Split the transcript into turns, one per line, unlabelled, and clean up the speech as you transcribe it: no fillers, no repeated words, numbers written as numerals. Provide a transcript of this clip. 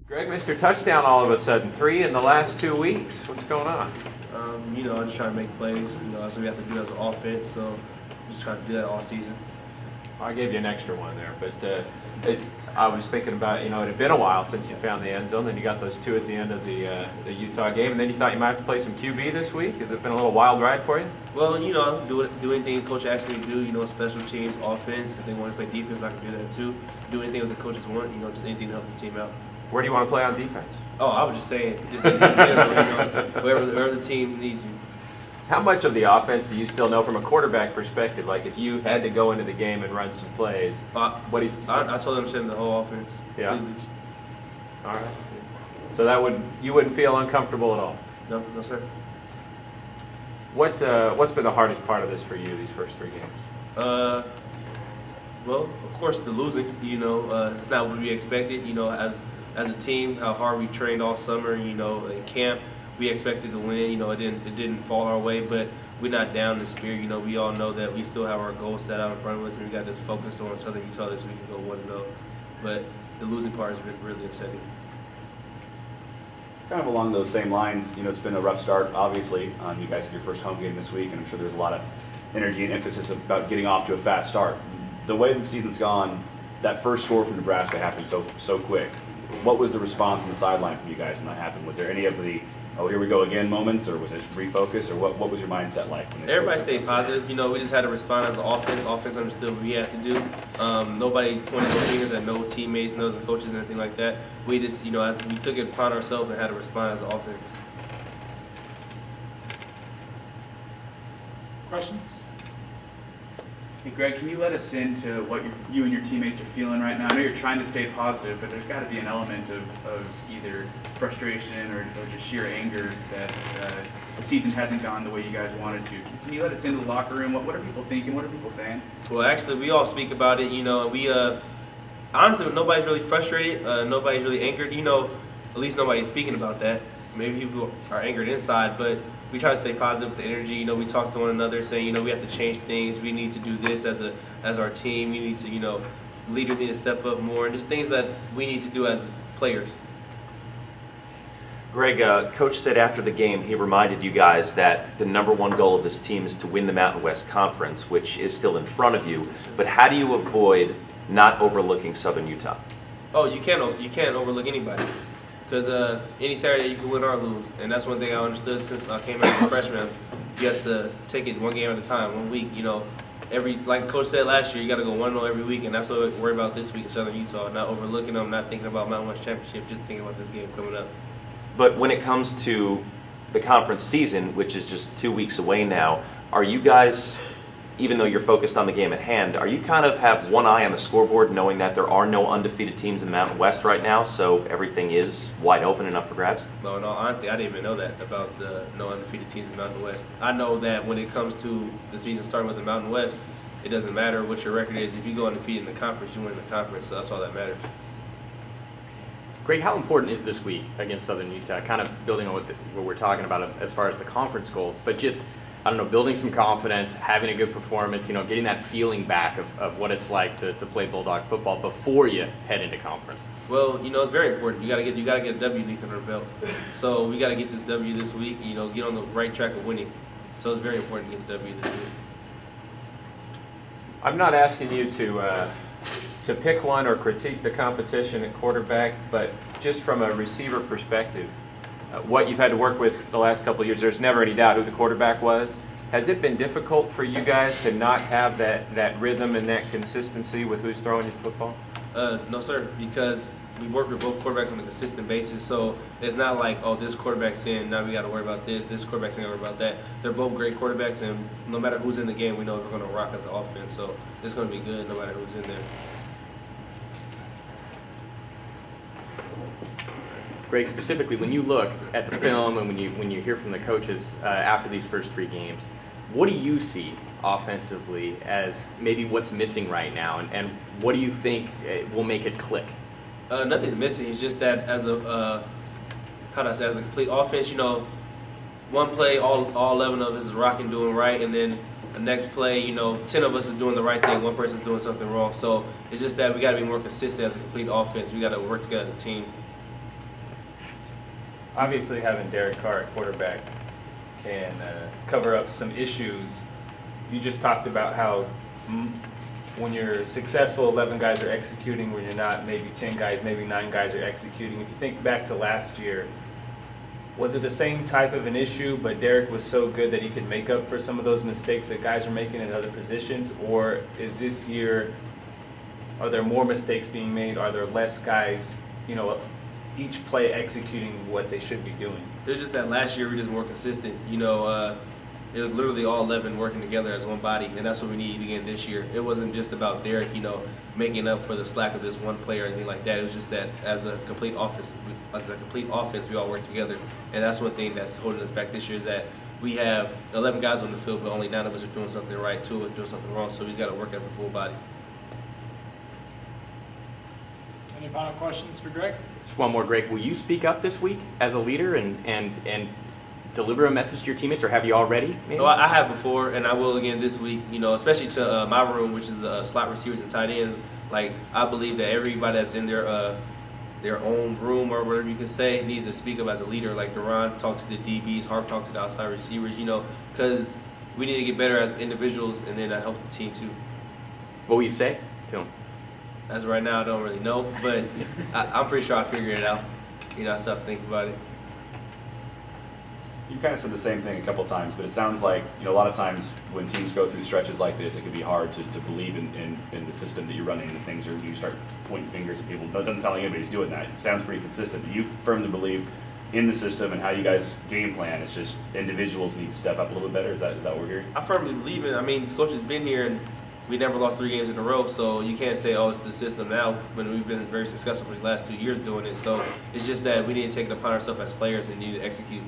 Greg, Mr. Touchdown all of a sudden, 3 in the last 2 weeks. What's going on?
I'm just trying to make plays. That's what we have to do as an offense. So I'm just trying to do that all season.
I gave you an extra one there, but I was thinking about, it had been a while since you found the end zone. Then you got those 2 at the end of the Utah game, and then you thought you might have to play some QB this week. Has it been a little wild ride for you?
Well, do anything the coach asks me to do. Special teams, offense. If they want to play defense, I can do that too. Do anything that the coaches want. Just anything to help the team out.
Where do you want to play on defense?
Oh, I was just saying, just in general, wherever the team needs me.
How much of the offense do you still know from a quarterback perspective? Like if you had to go into the game and run some plays,
I totally understand the whole offense.
Yeah.
Completely.
All right. So you wouldn't feel uncomfortable at all?
No, sir.
What's been the hardest part of this for you these first 3 games?
Well, of course, the losing. It's not what we expected. As a team, how hard we trained all summer. In camp, we expected to win. It didn't fall our way, but we're not down in spirit. We all know that we still have our goals set out in front of us, and we got this focus on Southern Utah this week and go 1-0. But the losing part has been really upsetting.
Kind of along those same lines, it's been a rough start, obviously. You guys had your first home game this week, and I'm sure there's a lot of energy and emphasis about getting off to a fast start. The way the season's gone, that first score from Nebraska happened so quick. What was the response on the sideline from you guys when that happened? Was there any of the, oh, here we go again moments, or was it refocus, or what was your mindset like?
Everybody stayed positive. We just had to respond as an offense. Offense understood what we had to do. Nobody pointed their fingers at no teammates, no other coaches, anything like that. We just, we took it upon ourselves and had to respond as an offense.
Questions? Hey Greg, can you let us into what you and your teammates are feeling right now? I know you're trying to stay positive, but there's got to be an element of either frustration or just sheer anger that the season hasn't gone the way you guys wanted to. Can you let us into the locker room? What are people thinking? What are people saying?
Well, actually, we all speak about it. We honestly, nobody's really frustrated. Nobody's really angered. At least nobody's speaking about that. Maybe people are angered inside, but we try to stay positive with the energy. We talk to one another saying, we have to change things. We need to do this as our team. We need to, leaders need to step up more, and just things that we need to do as players.
Greg, Coach said after the game, he reminded you guys that the #1 goal of this team is to win the Mountain West Conference, which is still in front of you. But how do you avoid not overlooking Southern Utah?
Oh, you can't overlook anybody. Because any Saturday you can win or lose, and that's one thing I understood since I came out as a freshman. You have to take it one game at a time, 1 week. Like Coach said last year, you got to go 1-0 every week, and that's what we worry about this week in Southern Utah. Not overlooking them, not thinking about Mountain West Championship, just thinking about this game coming up.
But when it comes to the conference season, which is just 2 weeks away now, are you guys, even though you're focused on the game at hand, are you kind of have one eye on the scoreboard knowing that there are no undefeated teams in the Mountain West right now, so everything is wide open and up for grabs?
No, honestly, I didn't even know that about the no undefeated teams in the Mountain West. I know that when it comes to the season starting with the Mountain West, it doesn't matter what your record is. If you go undefeated in the conference, you win the conference, so that's all that matters.
Greg, how important is this week against Southern Utah? Kind of building on what we're talking about as far as the conference goals, but just, I don't know, building some confidence, having a good performance, getting that feeling back of what it's like to play Bulldog football before you head into conference.
Well, it's very important. You gotta get a W league under the belt. So we gotta get this W this week. Get on the right track of winning. So it's very important to get the W this week.
I'm not asking you to pick one or critique the competition at quarterback, but just from a receiver perspective, what you've had to work with the last couple of years, there's never any doubt who the quarterback was. Has it been difficult for you guys to not have that rhythm and that consistency with who's throwing you the football?
No, sir, because we work with both quarterbacks on a consistent basis, so it's not like, oh, this quarterback's in, now we got to worry about this quarterback's in, got to worry about that. They're both great quarterbacks, and no matter who's in the game, we know we're going to rock as an offense, so it's going to be good no matter who's in there.
Greg, specifically, when you look at the film and when you hear from the coaches after these first 3 games, what do you see offensively as maybe what's missing right now, and what do you think will make it click?
Nothing's missing. It's just that as a as a complete offense, one play all 11 of us is rocking, doing right, and then the next play, 10 of us is doing the right thing, one person's doing something wrong. So it's just that we got to be more consistent as a complete offense. We got to work together as a team.
obviously having Derek Carr at quarterback can cover up some issues. You just talked about how when you're successful, 11 guys are executing. When you're not, maybe 10 guys, maybe 9 guys are executing. If you think back to last year, was it the same type of an issue, but Derek was so good that he could make up for some of those mistakes that guys are making in other positions? Or is this year, are there more mistakes being made? Are there less guys, each play executing what they should be doing?
There's just that last year we just more consistent. It was literally all 11 working together as one body, and that's what we need again this year. It wasn't just about Derek, making up for the slack of this one player or anything like that. It was just that as a complete offense, we all work together, and that's one thing that's holding us back this year is that we have 11 guys on the field, but only 9 of us are doing something right, 2 of us doing something wrong. So we've got to work as a full body.
Any final questions for Greg?
Just one more, Greg. Will you speak up this week as a leader and deliver a message to your teammates, or have you already?
Well, I have before, and I will again this week. Especially to my room, which is the slot receivers and tight ends. Like, I believe that everybody that's in their own room or whatever you can say needs to speak up as a leader. Like Duran talk to the DBs, Harp talk to the outside receivers. Because we need to get better as individuals, and then that helps the team too.
What will you say to them?
As of right now, I don't really know, but I'm pretty sure I figured it out. I still have to think about it.
You kind of said the same thing a couple times, but it sounds like a lot of times when teams go through stretches like this, it can be hard to believe in the system that you're running and things, or you start pointing fingers at people. It doesn't sound like anybody's doing that. It sounds pretty consistent. You firmly believe in the system and how you guys game plan. It's just individuals need to step up a little bit better. Is that what we're hearing?
I firmly believe in it. I mean, the coach has been here, and we never lost 3 games in a row, so you can't say, oh, it's the system now, when we've been very successful for the last 2 years doing it. So it's just that we need to take it upon ourselves as players and need to execute.